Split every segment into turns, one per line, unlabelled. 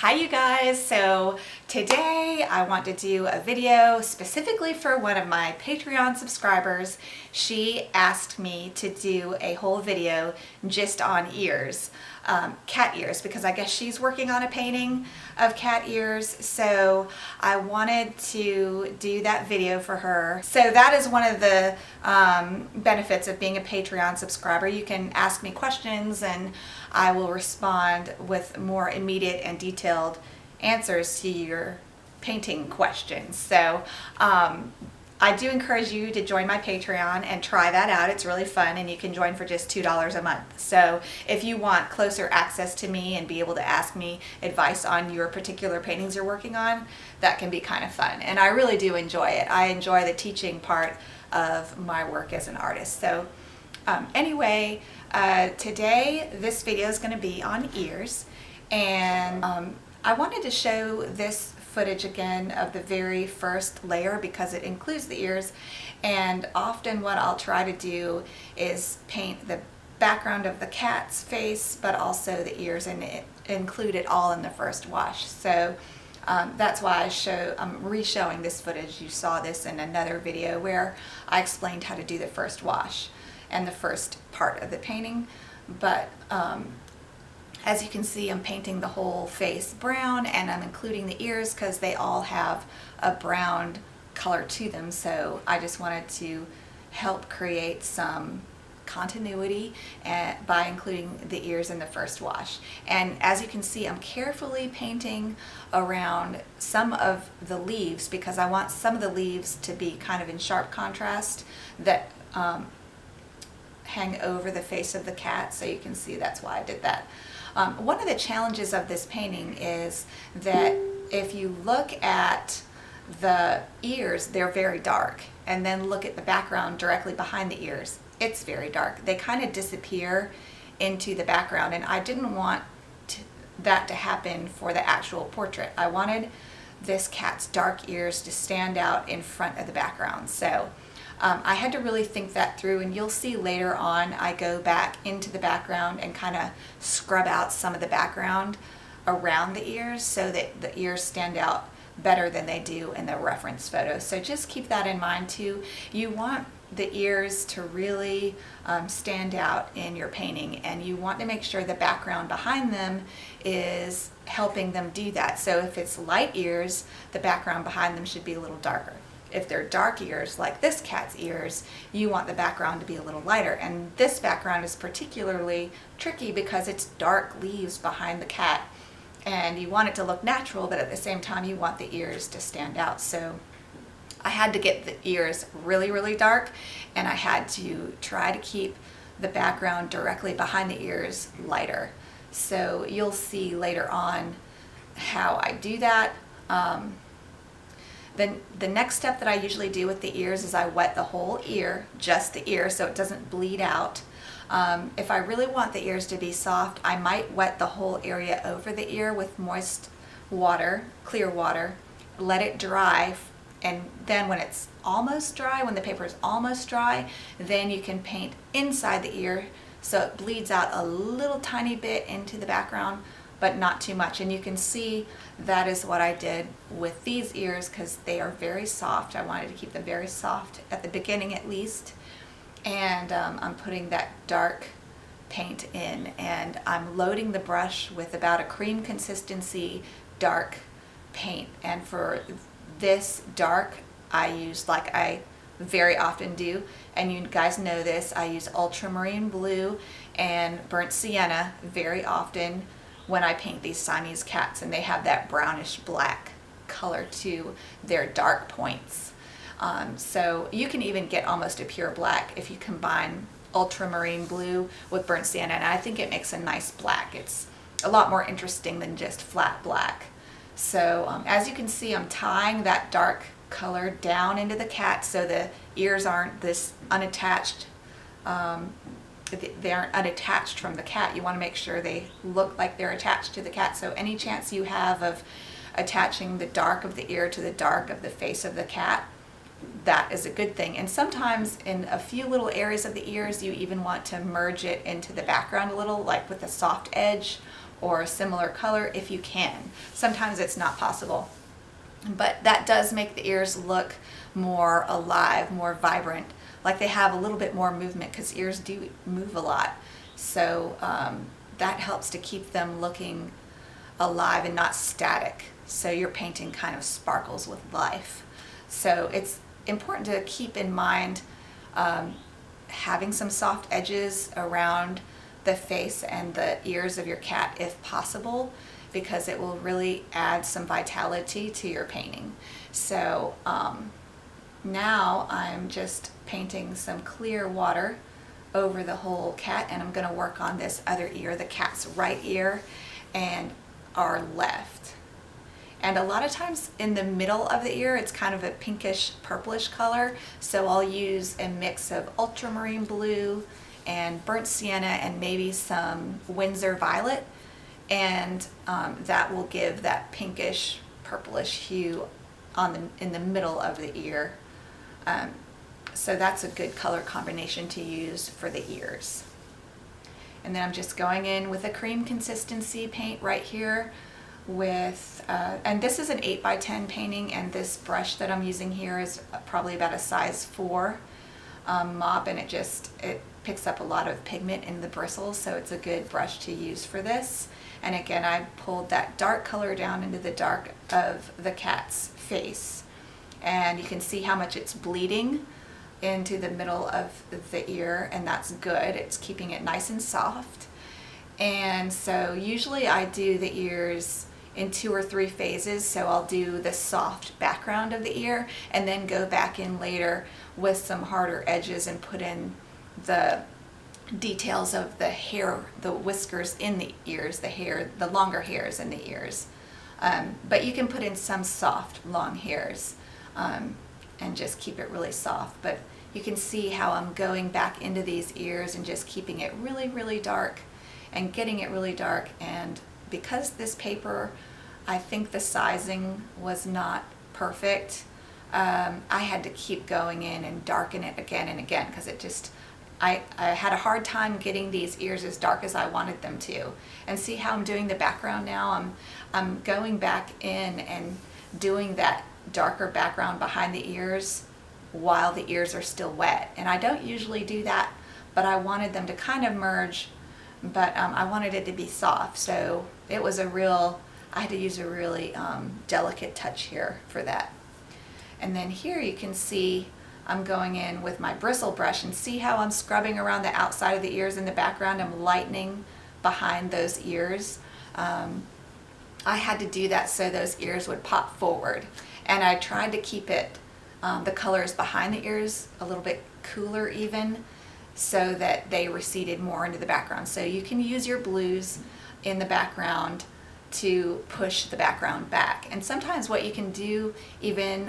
Hi you guys, so today I want to do a video specifically for one of my Patreon subscribers. She asked me to do a whole video just on ears, cat ears, because I guess she's working on a painting of cat ears, so I wanted to do that video for her. So that is one of the benefits of being a Patreon subscriber. You can ask me questions and I will respond with more immediate and detailed answers to your painting questions. So I do encourage you to join my Patreon and try that out. It's really fun, and you can join for just $2 a month. So if you want closer access to me and be able to ask me advice on your particular paintings you're working on, that can be kind of fun. And I really do enjoy it. I enjoy the teaching part of my work as an artist. So anyway, today this video is going to be on ears, and I wanted to show this footage again of the very first layer because it includes the ears, and often what I'll try to do is paint the background of the cat's face but also the ears and include it all in the first wash. So that's why I'm re-showing this footage. You saw this in another video where I explained how to do the first wash and the first part of the painting, but as you can see, I'm painting the whole face brown, and I'm including the ears because they all have a brown color to them. So I just wanted to help create some continuity by including the ears in the first wash. And as you can see, I'm carefully painting around some of the leaves because I want some of the leaves to be kind of in sharp contrast that hang over the face of the cat. So you can see that's why I did that. One of the challenges of this painting is that if you look at the ears, they're very dark, and then look at the background directly behind the ears, it's very dark. They kind of disappear into the background, and I didn't want that to happen for the actual portrait. I wanted this cat's dark ears to stand out in front of the background. So I had to really think that through, and you'll see later on I go back into the background and kind of scrub out some of the background around the ears so that the ears stand out better than they do in the reference photo. So just keep that in mind too. You want the ears to really stand out in your painting, and you want to make sure the background behind them is helping them do that. So if it's light ears, the background behind them should be a little darker. If they're dark ears, like this cat's ears, you want the background to be a little lighter. And this background is particularly tricky because it's dark leaves behind the cat, and you want it to look natural, but at the same time you want the ears to stand out. So I had to get the ears really, really dark, and I had to try to keep the background directly behind the ears lighter. So you'll see later on how I do that. Then the next step that I usually do with the ears is I wet the whole ear, just the ear, so it doesn't bleed out. If I really want the ears to be soft, I might wet the whole area over the ear with moist water, clear water, let it dry, and then when it's almost dry, when the paper is almost dry, then you can paint inside the ear so it bleeds out a little tiny bit into the background, but not too much. And you can see that is what I did with these ears because they are very soft. I wanted to keep them very soft at the beginning at least. And I'm putting that dark paint in, and I'm loading the brush with about a cream consistency dark paint. And for this dark, I use, like I very often do, and you guys know this, I use ultramarine blue and burnt sienna very often when I paint these Siamese cats, and they have that brownish black color to their dark points. So you can even get almost a pure black if you combine ultramarine blue with burnt sienna, and I think it makes a nice black. It's a lot more interesting than just flat black. So as you can see, I'm tying that dark color down into the cat so the ears aren't this unattached, they aren't unattached from the cat. You want to make sure they look like they're attached to the cat. So any chance you have of attaching the dark of the ear to the dark of the face of the cat, that is a good thing. And sometimes in a few little areas of the ears, you even want to merge it into the background a little, like with a soft edge or a similar color if you can. Sometimes it's not possible, but that does make the ears look more alive, more vibrant, like they have a little bit more movement, because ears do move a lot. So that helps to keep them looking alive and not static. So your painting kind of sparkles with life. So it's important to keep in mind having some soft edges around the face and the ears of your cat if possible, because it will really add some vitality to your painting. So now I'm just painting some clear water over the whole cat, and I'm going to work on this other ear, the cat's right ear and our left. And a lot of times in the middle of the ear, it's kind of a pinkish purplish color. So I'll use a mix of ultramarine blue and burnt sienna and maybe some Windsor violet. And that will give that pinkish purplish hue in the middle of the ear. So that's a good color combination to use for the ears. And then I'm just going in with a cream consistency paint right here with, and this is an 8x10 painting, and this brush that I'm using here is probably about a size 4 mop, and it picks up a lot of pigment in the bristles, so it's a good brush to use for this. And again, I pulled that dark color down into the dark of the cat's face, and you can see how much it's bleeding into the middle of the ear, and that's good. It's keeping it nice and soft. And so usually I do the ears in 2 or 3 phases. So I'll do the soft background of the ear and then go back in later with some harder edges and put in the details of the hair, the whiskers in the ears, the hair, the longer hairs in the ears. But you can put in some soft long hairs and just keep it really soft. But you can see how I'm going back into these ears and just keeping it really, really dark and getting it really dark. And because this paper, I think the sizing was not perfect, I had to keep going in and darken it again and again, because it just, I had a hard time getting these ears as dark as I wanted them to. And see how I'm doing the background now? I'm going back in and doing that darker background behind the ears while the ears are still wet. And I don't usually do that, but I wanted them to kind of merge, but I wanted it to be soft. So it was I had to use a really delicate touch here for that. And then here you can see I'm going in with my bristle brush, and see how I'm scrubbing around the outside of the ears in the background. I'm lightening behind those ears. I had to do that so those ears would pop forward. And I tried to keep it, the colors behind the ears a little bit cooler even, so that they receded more into the background. So you can use your blues in the background to push the background back. And sometimes what you can do, even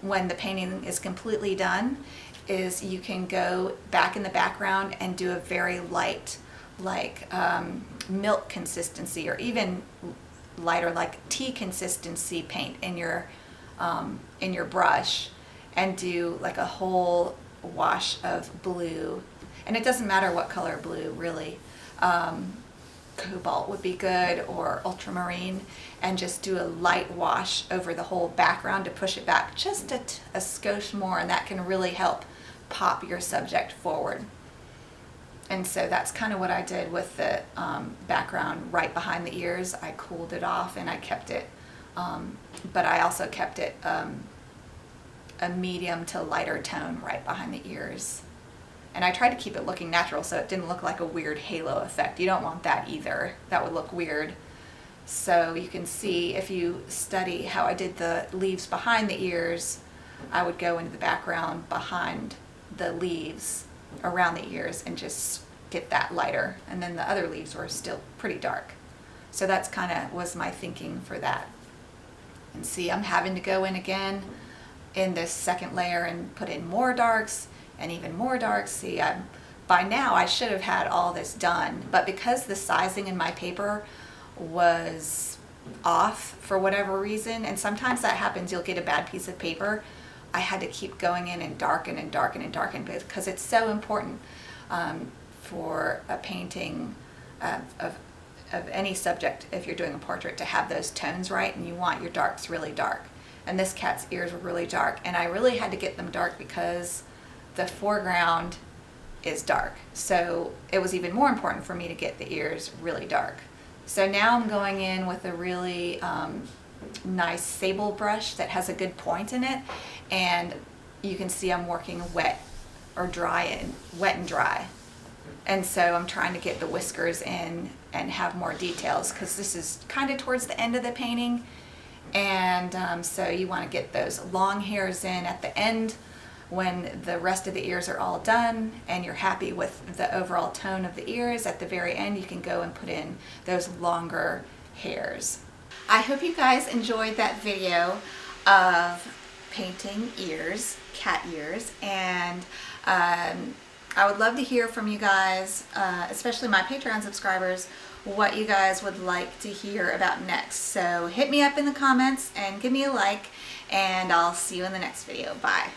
when the painting is completely done, is you can go back in the background and do a very light, like milk consistency, or even lighter, like tea consistency paint in your brush, and do like a whole wash of blue. And it doesn't matter what color blue, really. Cobalt would be good, or ultramarine, and just do a light wash over the whole background to push it back just a skosh more, and that can really help pop your subject forward. And so that's kind of what I did with the background right behind the ears. I cooled it off and I kept it, but I also kept it a medium to lighter tone right behind the ears. And I tried to keep it looking natural so it didn't look like a weird halo effect. You don't want that either. That would look weird. So you can see, if you study how I did the leaves behind the ears, I would go into the background behind the leaves around the ears and just get that lighter. And then the other leaves were still pretty dark. So that's kind of was my thinking for that. And see, I'm having to go in again in this second layer and put in more darks and even more darks. See, by now I should have had all this done, but because the sizing in my paper was off for whatever reason, and sometimes that happens, you'll get a bad piece of paper, I had to keep going in and darken and darken and darken, because it's so important for a painting of of any subject, if you're doing a portrait, to have those tones right, and you want your darks really dark. And this cat's ears were really dark, and I really had to get them dark because the foreground is dark. So it was even more important for me to get the ears really dark. So now I'm going in with a really nice sable brush that has a good point in it, and you can see I'm working wet or dry and wet and dry. And so I'm trying to get the whiskers in and have more details, because this is kind of towards the end of the painting. And so you want to get those long hairs in at the end when the rest of the ears are all done and you're happy with the overall tone of the ears. At the very end, you can go and put in those longer hairs. I hope you guys enjoyed that video of painting ears, cat ears, and I would love to hear from you guys, especially my Patreon subscribers, what you guys would like to hear about next. So hit me up in the comments and give me a like, and I'll see you in the next video. Bye.